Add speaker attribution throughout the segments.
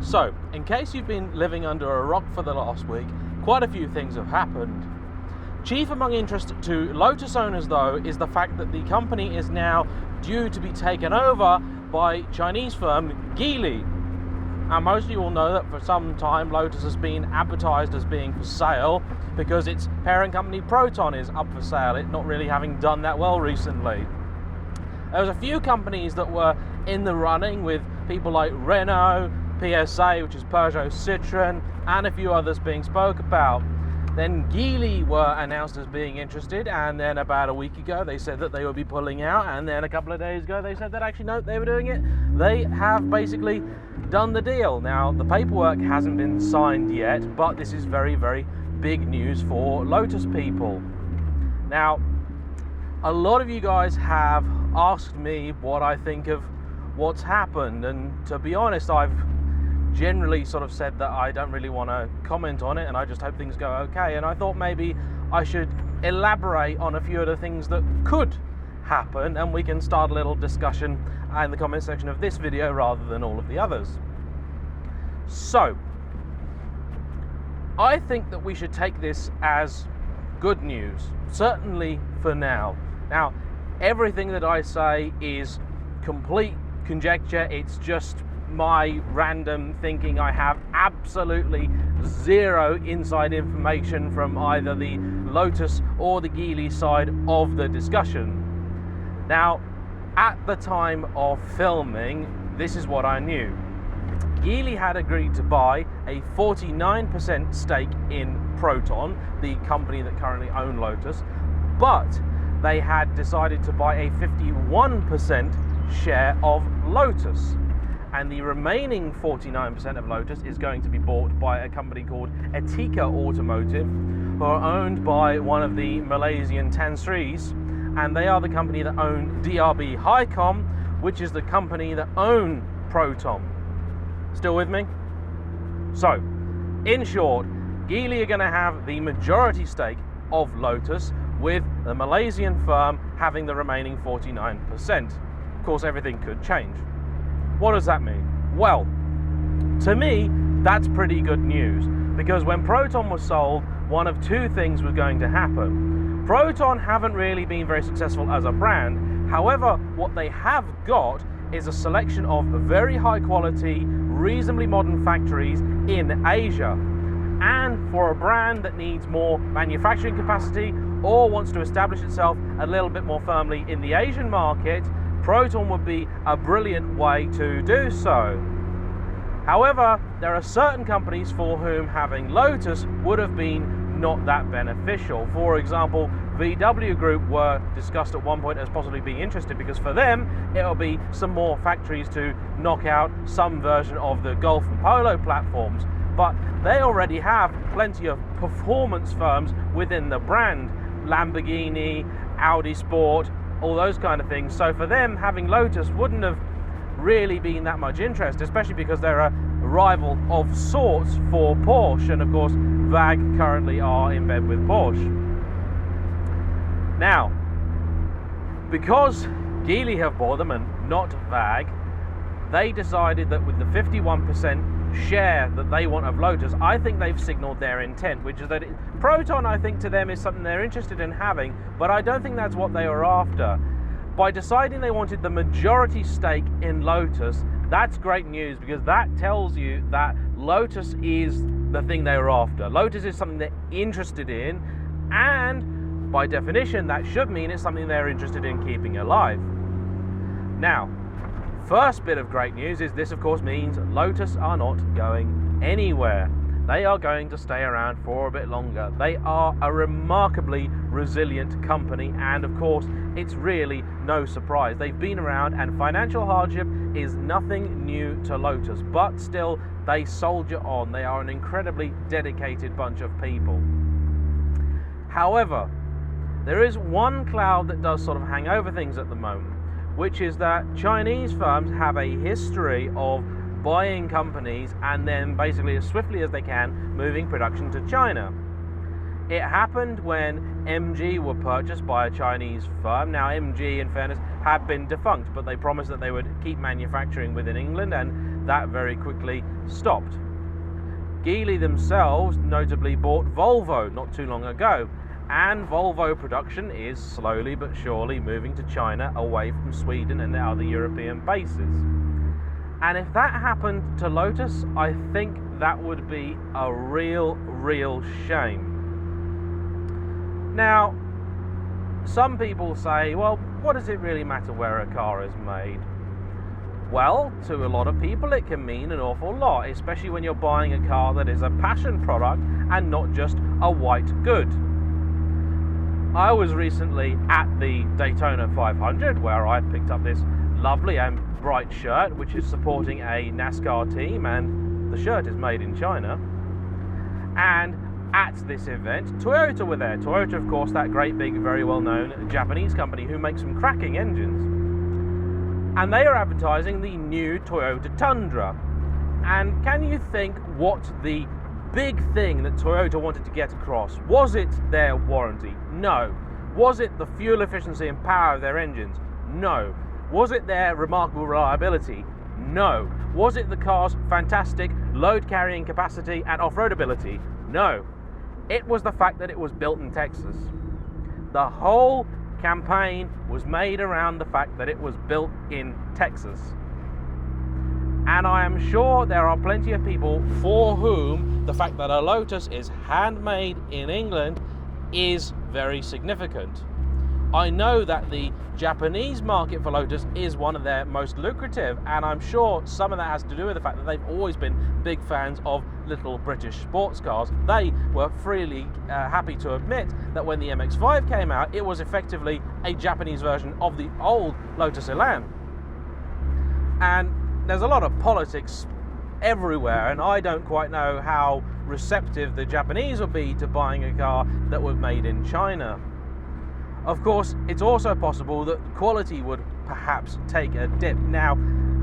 Speaker 1: So, in case you've been living under a rock for the last week, quite a few things have happened. Chief among interest to Lotus owners, though, is the fact that the company is now due to be taken over by Chinese firm Geely. And most of you will know that for some time Lotus has been advertised as being for sale because its parent company Proton is up for sale, it not really having done that well recently. There was a few companies that were in the running, with people like Renault, PSA, which is Peugeot Citroën, and a few others being spoke about. Then Geely were announced as being interested, and then about a week ago they said that they would be pulling out, and then a couple of days ago they said that actually no, they were doing it. They have basically done the deal. Now, the paperwork hasn't been signed yet, but this is very, very big news for Lotus people. Now, a lot of you guys have asked me what I think of what's happened, and to be honest, I've generally sort of said that I don't really want to comment on it, and I just hope things go okay. And I thought maybe I should elaborate on a few of the things that could happen, and we can start a little discussion in the comment section of this video rather than all of the others. So, I think that we should take this as good news, certainly for now. Now, everything that I say is complete conjecture. It's just my random thinking. I have absolutely zero inside information from either the Lotus or the Geely side of the discussion. Now, at the time of filming, this is what I knew. Geely had agreed to buy a 49% stake in Proton, the company that currently owns Lotus, but they had decided to buy a 51% share of Lotus. And the remaining 49% of Lotus is going to be bought by a company called Takeover Automotive, who are owned by one of the Malaysian Tan Sris, and they are the company that own DRB Highcom, which is the company that own Proton. Still with me? So, in short, Geely are going to have the majority stake of Lotus, with the Malaysian firm having the remaining 49%. Of course, everything could change. What does that mean? Well, to me, that's pretty good news, because when Proton was sold, one of two things was going to happen. Proton haven't really been very successful as a brand. However, what they have got is a selection of very high quality, reasonably modern factories in Asia. And for a brand that needs more manufacturing capacity or wants to establish itself a little bit more firmly in the Asian market, Proton would be a brilliant way to do so. However, there are certain companies for whom having Lotus would have been not that beneficial. For example, VW Group were discussed at one point as possibly being interested, because for them it'll be some more factories to knock out some version of the Golf and Polo platforms. But they already have plenty of performance firms within the brand, Lamborghini, Audi Sport, all those kind of things. So for them, having Lotus wouldn't have really been that much interest, especially because they're a rival of sorts for Porsche, and of course VAG currently are in bed with Porsche. Now, because Geely have bought them and not VAG, they decided that with the 51% share that they want of Lotus, I think they've signaled their intent, which is that Proton, I think, to them is something they're interested in having, but I don't think that's what they were after. By deciding they wanted the majority stake in Lotus, that's great news, because that tells you that Lotus is the thing they were after. Lotus is something they're interested in, and by definition that should mean it's something they're interested in keeping alive. Now, first bit of great news is this, of course, means Lotus are not going anywhere. They are going to stay around for a bit longer. They are a remarkably resilient company, and of course, it's really no surprise. They've been around, and financial hardship is nothing new to Lotus, but still, they soldier on. They are an incredibly dedicated bunch of people. However, there is one cloud that does sort of hang over things at the moment, which is that Chinese firms have a history of buying companies and then basically as swiftly as they can moving production to China. It happened when MG were purchased by a Chinese firm. Now, MG, in fairness, had been defunct, but they promised that they would keep manufacturing within England, and that very quickly stopped. Geely themselves notably bought Volvo not too long ago, and Volvo production is slowly but surely moving to China, away from Sweden and the other European bases. And if that happened to Lotus, I think that would be a real shame. Now, some people say, well, what does it really matter where a car is made? Well, to a lot of people it can mean an awful lot, especially when you're buying a car that is a passion product and not just a white good. I was recently at the Daytona 500, where I picked up this lovely and bright shirt which is supporting a NASCAR team, and the shirt is made in China. And at this event, Toyota were there. Toyota, of course, that great big, very well known Japanese company who makes some cracking engines. And they are advertising the new Toyota Tundra. And can you think what the big thing that Toyota wanted to get across? Was it their warranty? No. Was it the fuel efficiency and power of their engines? No. Was it their remarkable reliability? No. Was it the car's fantastic load carrying capacity and off-road ability? No. It was the fact that it was built in Texas. The whole campaign was made around the fact that it was built in Texas. And I am sure there are plenty of people for whom the fact that a Lotus is handmade in England is very significant. I know that the Japanese market for Lotus is one of their most lucrative, and I'm sure some of that has to do with the fact that they've always been big fans of little British sports cars. They were freely happy to admit that when the MX-5 came out, it was effectively a Japanese version of the old Lotus Elan. And there's a lot of politics everywhere, and I don't quite know how receptive the Japanese would be to buying a car that was made in China. Of course, it's also possible that quality would perhaps take a dip. Now,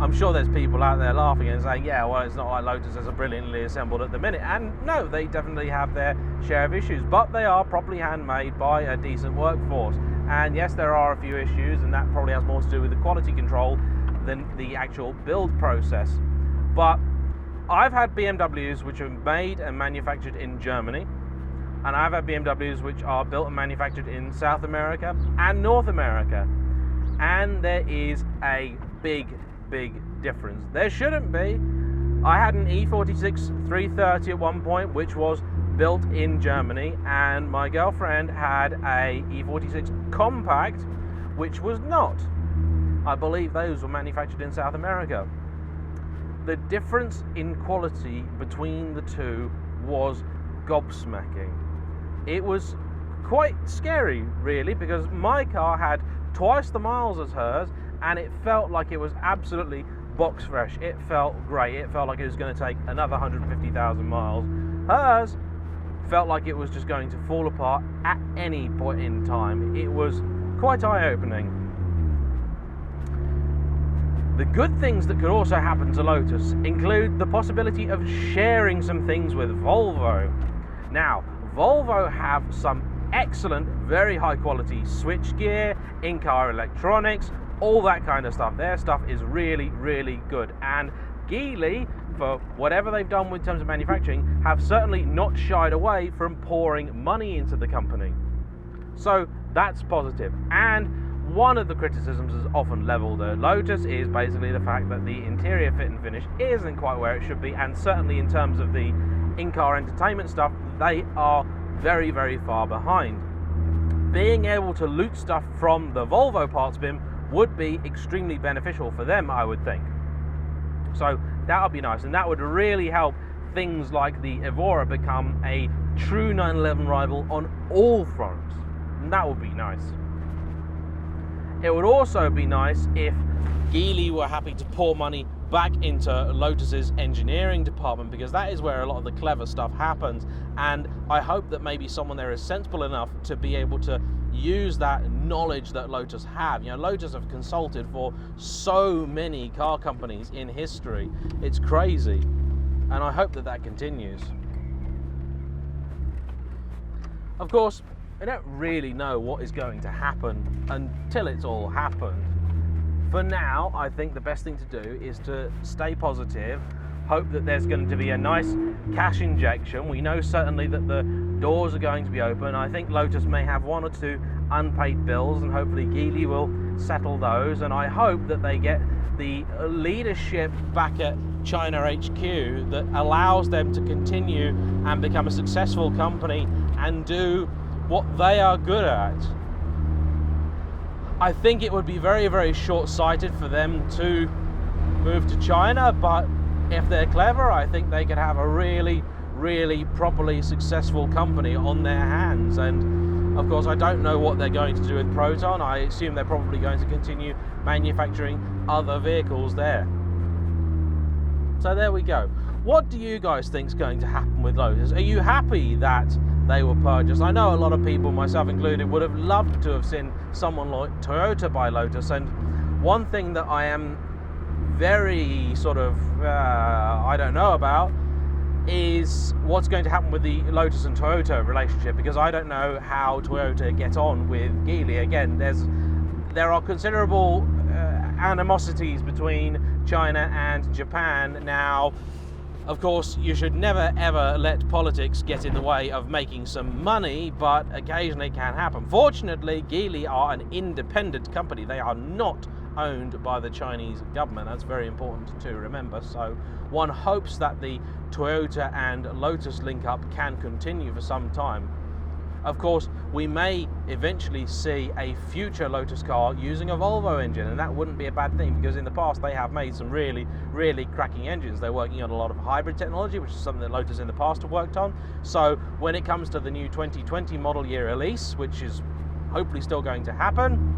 Speaker 1: I'm sure there's people out there laughing and saying, yeah, well, it's not like Lotus is brilliantly assembled at the minute. And no, they definitely have their share of issues, but they are properly handmade by a decent workforce. And yes, there are a few issues, and that probably has more to do with the quality control than the actual build process. But I've had BMWs which are made and manufactured in Germany, and I've had BMWs which are built and manufactured in South America and North America, and there is a big difference. There shouldn't be. I had an E46 330 at one point which was built in Germany, and my girlfriend had a E46 compact which was not. I believe those were manufactured in South America. The difference in quality between the two was gobsmacking. It was quite scary, really, because my car had twice the miles as hers, and it felt like it was absolutely box fresh. It felt great. It felt like it was going to take another 150,000 miles. Hers felt like it was just going to fall apart at any point in time. It was quite eye-opening. The good things that could also happen to Lotus include the possibility of sharing some things with Volvo. Now, Volvo have some excellent, very high quality switchgear, in-car electronics, all that kind of stuff. Their stuff is really good. And Geely, for whatever they've done in terms of manufacturing, have certainly not shied away from pouring money into the company. So that's positive. And one of the criticisms is often leveled at Lotus is basically the fact that the interior fit and finish isn't quite where it should be, and certainly in terms of the in-car entertainment stuff, they are very far behind. Being able to loot stuff from the Volvo parts bin would be extremely beneficial for them, I would think. So that would be nice, and that would really help things like the Evora become a true 911 rival on all fronts, and that would be nice. It would also be nice if Geely were happy to pour money back into Lotus's engineering department, because that is where a lot of the clever stuff happens, and I hope that maybe someone there is sensible enough to be able to use that knowledge that Lotus have. You know, Lotus have consulted for so many car companies in history. It's crazy, and I hope that that continues. Of course, I don't really know what is going to happen until it's all happened. for now, I think the best thing to do is to stay positive, hope that there's going to be a nice cash injection. We know certainly that the doors are going to be open. I think Lotus may have 1 or 2 unpaid bills, and hopefully Geely will settle those, and I hope that they get the leadership back at China HQ that allows them to continue and become a successful company and do what they are good at. I think it would be very, very short-sighted for them to move to China, but if they're clever, I think they could have a really, really properly successful company on their hands. And of course, I don't know what they're going to do with Proton. I assume they're probably going to continue manufacturing other vehicles there. So there we go. What do you guys think is going to happen with Lotus? Are you happy that they were purchased? I know a lot of people, myself included, would have loved to have seen someone like Toyota buy Lotus. And one thing that I am very sort of, I don't know about, is what's going to happen with the Lotus and Toyota relationship, because I don't know how Toyota get on with Geely. Again, there are considerable animosities between China and Japan. Now, of course, you should never ever let politics get in the way of making some money, but occasionally it can happen. Fortunately, Geely are an independent company. They are not owned by the Chinese government. That's very important to remember. So one hopes that the Toyota and Lotus link up can continue for some time. Of course, we may eventually see a future Lotus car using a Volvo engine, and that wouldn't be a bad thing, because in the past they have made some really, really cracking engines. They're working on a lot of hybrid technology, which is something that Lotus in the past have worked on. So when it comes to the new 2020 model year release, which is hopefully still going to happen,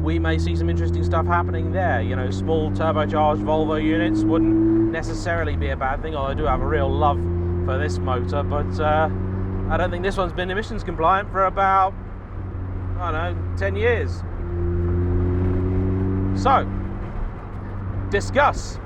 Speaker 1: we may see some interesting stuff happening there. You know, small turbocharged Volvo units wouldn't necessarily be a bad thing, although I do have a real love for this motor, but I don't think this one's been emissions compliant for about, I don't know, 10 years. So, discuss.